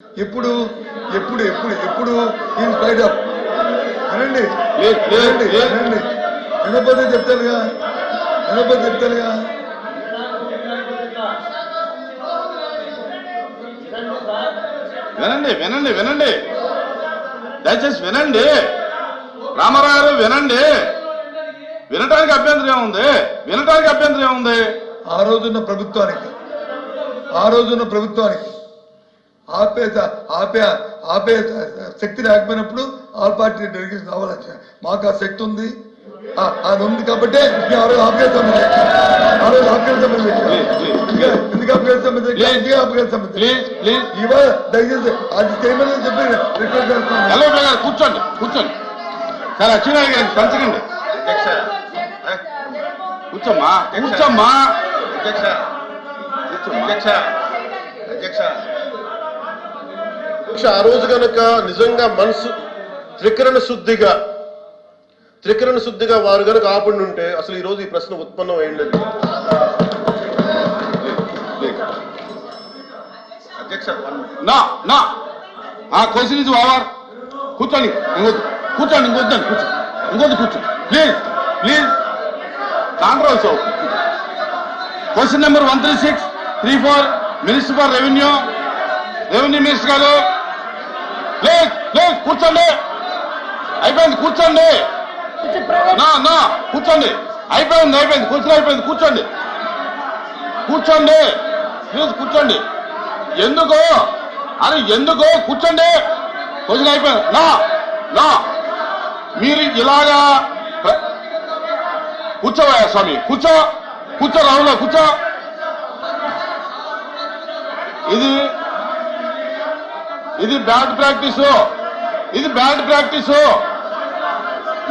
ఎప్పుడు ఎప్పుడు ఎప్పుడు ఎప్పుడు ఇన్ స్పైట్ ఆఫ్ వినండి వినండి వినండి వినకపోతే చెప్తానుగా వినకపోతే చెప్తానుగా వినండి వినండి వినండి దయచేసి వినండి రామారావు గారు వినండి వినటానికి అభ్యంతరం ఏముంది వినటానికి అభ్యంతరం ఏముంది ఆ రోజున్న ప్రభుత్వానికి ఆపే ఆపే ఆపే శక్తి లేకపోయినప్పుడు ఆల్ పార్టీ డెలిగేషన్ అవ్వాలి మాకు ఆ శక్తి ఉంది అది ఉంది కాబట్టి ఆ రోజు ఆపేస్తాం ఎందుకు ఆపేస్తాం ఇవాళ దయచేసి అది చేయమని చెప్పి రిక్వెస్ట్ చేస్తున్నాను. కూర్చోండి కూర్చోండి సార్ అచ్చెన్నాయుడు గారికి పంచకండి కూర్చోమ్మా కూర్చోమ్మా ఆ రోజు కనుక నిజంగా మనసు త్రికరణ శుద్ధిగా వారు కనుక ఆపడి ఉంటే అసలు ఈ రోజు ఈ ప్రశ్న ఉత్పన్నం అయ్యిండదు. నా నా ఆ క్వశ్చన్ ఇది ఓవర్ కూర్చోండి ఇంకొద్దు కూర్చోండి ఇంకొద్దండి ఇంకొద్దు కూర్చోండి please please control so question number 13634 minister for revenue minister గారు ప్లీజ్ ప్లీజ్ కూర్చోండి అయిపోయింది కూర్చోండి నా నా కూర్చోండి అయిపోయింది క్వశ్చన్ అయిపోయింది కూర్చోండి ప్లీజ్ కూర్చోండి ఎందుకు కూర్చోండి క్వశ్చన్ అయిపోయింది నా నా మీరు ఇలాగా కూర్చోవా స్వామి కూర్చో రావులో కూర్చో ఇది బ్యాడ్ ప్రాక్టీస్ ఇది బ్యాడ్ ప్రాక్టీస్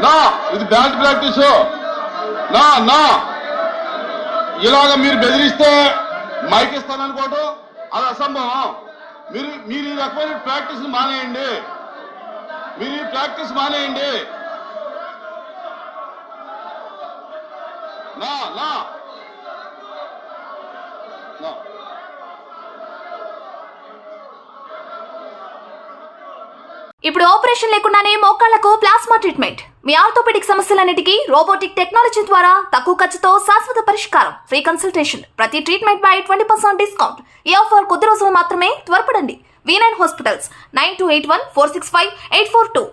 నా ఇలాగ మీరు బెదిరిస్తే మైక్ ఇస్తాననుకోవటం అది అసంభవం. మీరు ఈ రకమైన ప్రాక్టీస్ మానేయండి నా నా నా ఇప్పుడు ఆపరేషన్ లేకుండానే మోకాళ్లకు ప్లాస్మా ట్రీట్మెంట్. మీ ఆర్థోపెడిక్ సమస్యలన్నిటికీ రోబోటిక్ టెక్నాలజీ ద్వారా తక్కువ ఖర్చుతో శాశ్వత పరిష్కారం. Free consultation. ప్రతి ట్రీట్మెంట్ పై 20% డిస్కౌంట్. ఈ ఆఫర్ కొద్ది రోజులు మాత్రమే. త్వరపడండి. V9 hospitals 9281465842.